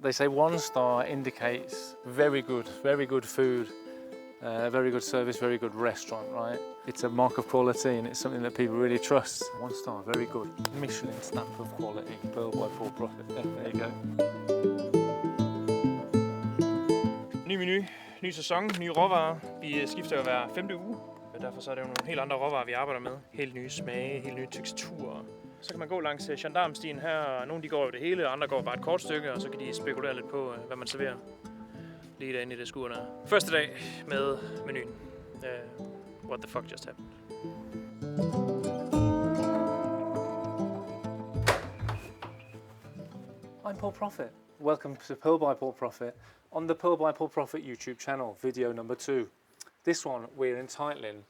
They say 1 star indicates very good food, very good service, very good restaurant, right? It's a mark of quality and it's something that people really trust. 1 star, very good. Michelin stamp of quality, Pearl by Paul Proffitt. Yeah, there you go. Ny menu, ny sæson, nye råvarer. Vi skifter jo hver 5. uge. Derfor så er det jo nogle helt andre råvarer, vi arbejder med. Helt nye smage, helt nye teksturer. Så kan man gå langs gendarmestien her, og nogle de går over det hele, og andre går bare et kort stykke, og så kan de spekulere lidt på, hvad man serverer lige derinde i det skur der. Første dag med menuen. What the fuck just happened? I'm Paul Proffitt. Welcome to Pearl by Paul Proffitt on the Pearl by Paul Proffitt YouTube channel, video number 2. This one we're entitling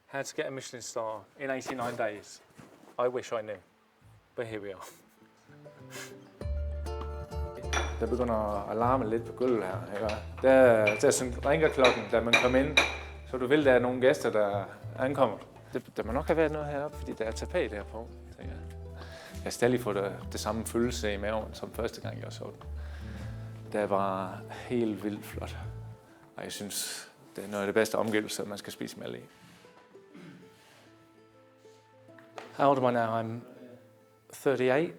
How to Get a Michelin Star in 89 Days. I wish I knew, but here we are. Der begynder at larme lidt på gulvet her. Ikke? Der ringer klokken, da man kommer ind, så du vil, der er nogle gæster, der ankommer. Der må nok have været noget heroppe, fordi der er tapet her på. Jeg har stadig fået det samme følelse i maven, som første gang jeg så den. Det var helt vildt flot. Og jeg synes, det er noget af det bedste omgivelser, man skal spise mad i. How old am I now? I'm 38,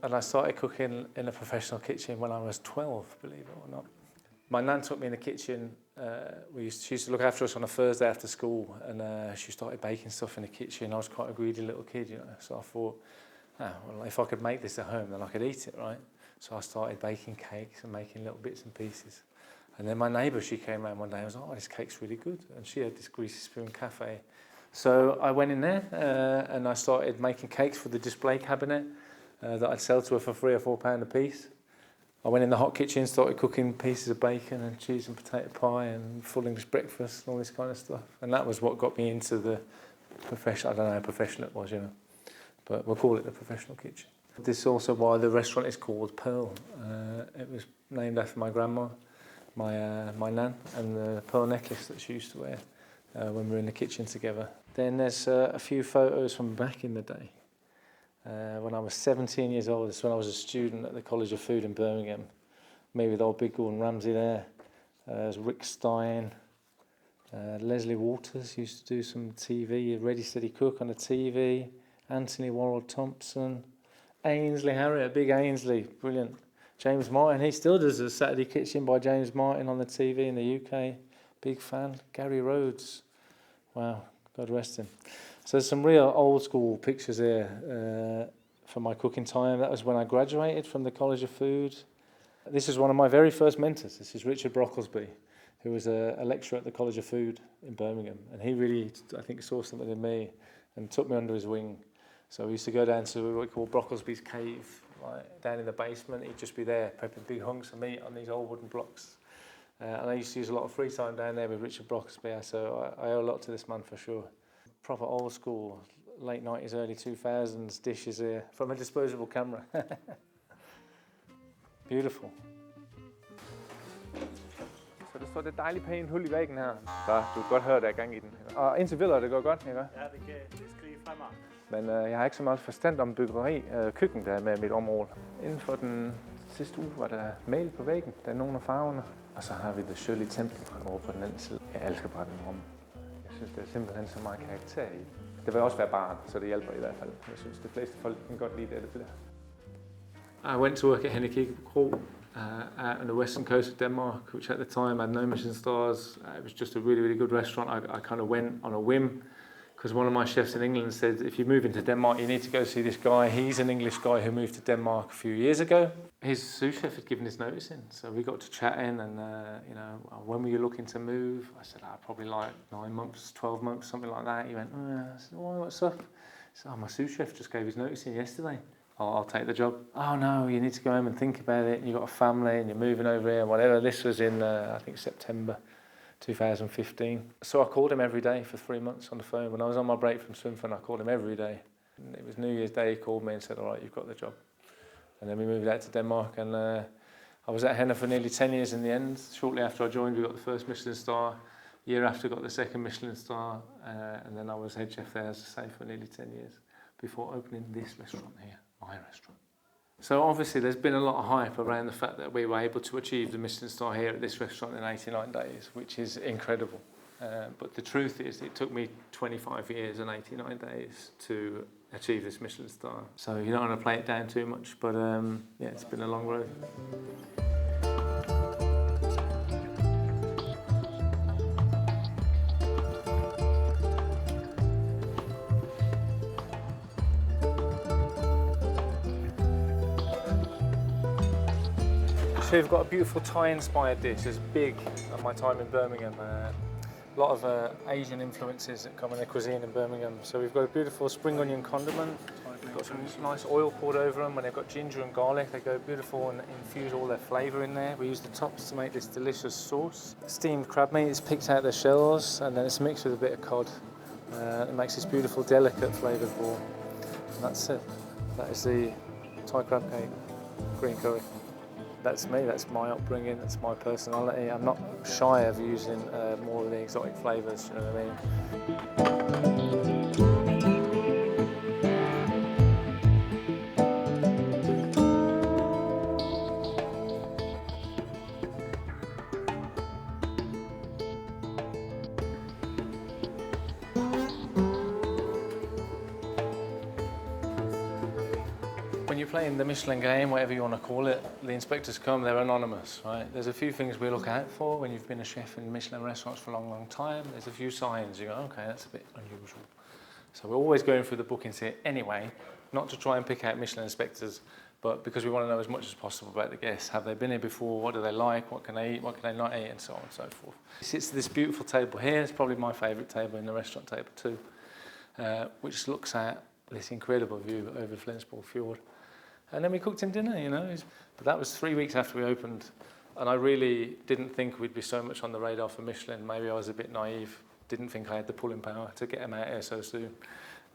and I started cooking in a professional kitchen when I was 12, believe it or not. My nan took me in the kitchen. She used to look after us on a Thursday after school, and she started baking stuff in the kitchen. I was quite a greedy little kid, you know, so I thought, well, if I could make this at home, then I could eat it, right? So I started baking cakes and making little bits and pieces. And then my neighbour, she came around one day and was like, oh, this cake's really good. And she had this Greasy Spoon cafe. So I went in there and I started making cakes for the display cabinet that I'd sell to her for £3 or £4 a piece. I went in the hot kitchen, started cooking pieces of bacon and cheese and potato pie and full English breakfast and all this kind of stuff. And that was what got me into the profession. I don't know how professional it was, you know, but we'll call it the professional kitchen. This is also why the restaurant is called Pearl. It was named after my grandma, my nan, and the pearl necklace that she used to wear when we were in the kitchen together. Then there's a few photos from back in the day. When I was 17 years old, that's when I was a student at the College of Food in Birmingham. Me with old Big Gordon Ramsay there. There's Rick Stein. Leslie Waters used to do some TV, Ready Steady Cook on the TV. Anthony Warrell Thompson. Ainsley Harriott, big Ainsley, brilliant. James Martin, he still does a Saturday Kitchen by James Martin on the TV in the UK. Big fan. Gary Rhodes. Wow, God rest him. So there's some real old school pictures here from my cooking time. That was when I graduated from the College of Food. This is one of my very first mentors. This is Richard Brocklesby, who was a lecturer at the College of Food in Birmingham. And he really, I think, saw something in me and took me under his wing. So we used to go down to what we call Brocklesby's Cave, like down in the basement. He'd just be there prepping big hunks of meat on these old wooden blocks. And I used to use a lot of free time down there with Richard Brocklesby, so I owe a lot to this man for sure. Proper old school, late 90s, early 2000s dishes here from a disposable camera. Beautiful. Så der står det dejligt pænt hul i væggen her. Så du kan godt høre, der er gang i den. Og indtil videre, det går godt, ikke? Ja, det skriger fremad. Men jeg har ikke så meget forstand om byggeri, køkken der med mit område. Inden for den sidste uge var der mail på væggen, der er nogle af farverne. Og så har vi The Shirley Temple over på den anden side. Jeg elsker bare den rum. Jeg synes, det er simpelthen så meget karakter i. Det vil også være barn, så det hjælper i hvert fald. Jeg synes, de fleste folk kan godt lide det der. I went to work at Hennekig Kro out on the western coast of Denmark, which at the time had no Michelin stars. It was just a really, really good restaurant. I kind of went on a whim. Because one of my chefs in England said, if you move into Denmark, you need to go see this guy. He's an English guy who moved to Denmark a few years ago. His sous chef had given his notice in, so we got to chatting and, you know, when were you looking to move? I said, probably like 9 months, 12 months, something like that. He went, I said, what's up? He said, my sous chef just gave his notice in yesterday. I'll take the job. Oh no, you need to go home and think about it. You've got a family and you're moving over here, whatever. This was in, I think, September 2015. So I called him every day for 3 months on the phone. When I was on my break from Swinfen, I called him every day. And it was New Year's Day, he called me and said, all right, you've got the job. And then we moved out to Denmark, and I was at Henna for nearly 10 years in the end. Shortly after I joined, we got the first Michelin star. Year after, got the second Michelin star, and then I was head chef there, as I say, for nearly 10 years before opening this restaurant here, my restaurant. So obviously there's been a lot of hype around the fact that we were able to achieve the Michelin star here at this restaurant in 89 days, which is incredible. But the truth is it took me 25 years and 89 days to achieve this Michelin star. So you don't want to play it down too much, but yeah, it's been a long road. So we've got a beautiful Thai-inspired dish. It's big at my time in Birmingham. A lot of Asian influences that come in the cuisine in Birmingham. So we've got a beautiful spring onion condiment. We've got some nice oil poured over them. When they've got ginger and garlic, they go beautiful and infuse all their flavour in there. We use the tops to make this delicious sauce. Steamed crab meat is picked out of the shells and then it's mixed with a bit of cod. It makes this beautiful, delicate flavoured ball. And that's it. That is the Thai crab cake, green curry. That's me, that's my upbringing, that's my personality. I'm not shy of using more of the exotic flavours, you know what I mean? When you're playing the Michelin game, whatever you want to call it, the inspectors come, they're anonymous, right? There's a few things we look out for when you've been a chef in Michelin restaurants for a long, long time. There's a few signs, you go, okay, that's a bit unusual. So we're always going through the bookings here anyway, not to try and pick out Michelin inspectors, but because we want to know as much as possible about the guests. Have they been here before? What do they like? What can they eat? What can they not eat? And so on and so forth. It sits at this beautiful table here. It's probably my favourite table in the restaurant table too, which looks at this incredible view over Flensborg Fjord. And then we cooked him dinner, you know. But that was 3 weeks after we opened, and I really didn't think we'd be so much on the radar for Michelin. Maybe I was a bit naive, didn't think I had the pulling power to get him out here so soon.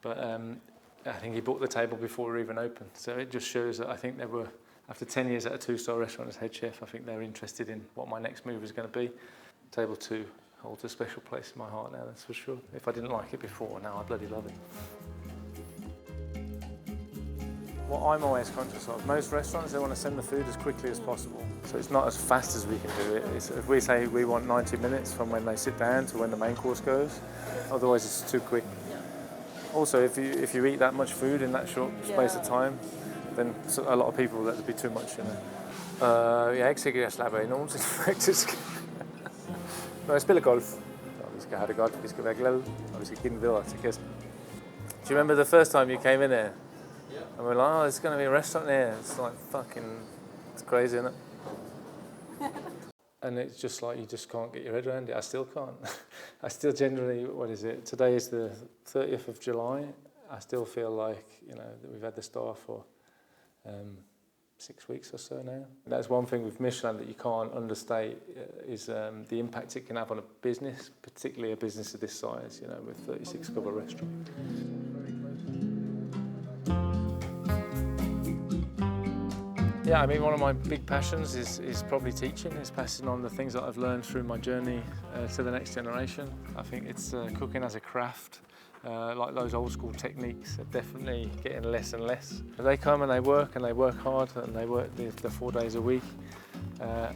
But I think he bought the table before we even opened. So it just shows that I think they were, after 10 years at a two-star restaurant as head chef, I think they're interested in what my next move is going to be. Table 2 holds a special place in my heart now, that's for sure. If I didn't like it before, now I bloody love it. What I'm always conscious of, most restaurants, they want to send the food as quickly as possible. So it's not as fast as we can do it. If we say we want 90 minutes from when they sit down to when the main course goes, otherwise it's too quick. Also, if you eat that much food in that short space of time, then a lot of people, that'd be too much, you know. Ja, ikke sikkert, jeg slapper af nogensinde, faktisk. Når jeg spiller golf, og vi skal have det godt, vi skal være glade, og vi skal give den videre til gæsten. Do you remember the first time you came in here? And we're like, oh, there's going to be a restaurant here. It's like it's crazy, isn't it? And it's just like, you just can't get your head around it. I still can't. I still generally, what is it? Today is the 30th of July. I still feel like, you know, that we've had the star for 6 weeks or so now. That's one thing with Michelin that you can't understate is the impact it can have on a business, particularly a business of this size, you know, with 36 cover restaurants. Yeah, I mean, one of my big passions is probably teaching. It's passing on the things that I've learned through my journey to the next generation. I think it's cooking as a craft. Like those old school techniques are definitely getting less and less. They come and they work hard and they work the 4 days a week.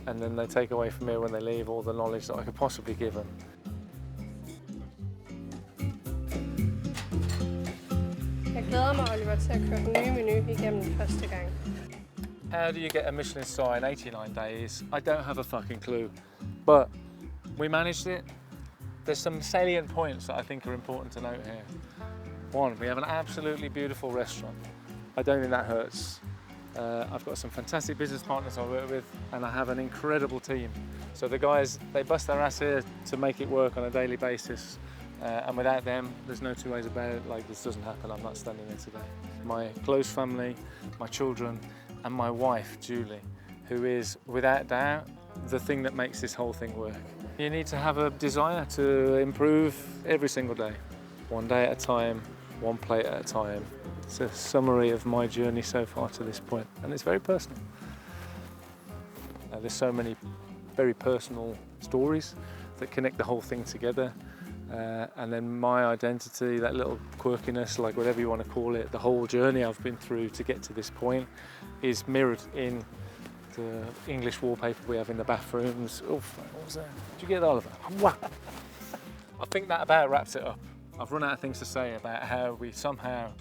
And then they take away from me when they leave all the knowledge that I could possibly give them. Jeg glæder mig, Oliver, til at køre den nye menu igennem første gang. How do you get a Michelin star in 89 days? I don't have a fucking clue. But we managed it. There's some salient points that I think are important to note here. One, we have an absolutely beautiful restaurant. I don't think that hurts. I've got some fantastic business partners I work with, and I have an incredible team. So the guys, they bust their ass here to make it work on a daily basis. And without them, there's no two ways about it. Like, this doesn't happen. I'm not standing here today. My close family, my children, and my wife, Julie, who is, without doubt, the thing that makes this whole thing work. You need to have a desire to improve every single day. One day at a time, one plate at a time. It's a summary of my journey so far to this point, and it's very personal. There's so many very personal stories that connect the whole thing together. And then my identity, that little quirkiness, like whatever you want to call it, the whole journey I've been through to get to this point, is mirrored in the English wallpaper we have in the bathrooms. Oh, what was that? Did you get that, Oliver? Wow. I think that about wraps it up. I've run out of things to say about how we somehow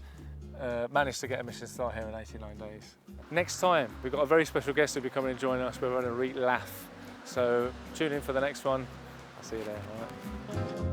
managed to get a Michelin star here in 89 days. Next time, we've got a very special guest who'll be coming and joining us. We're running a laugh. So tune in for the next one. I'll see you there. All right.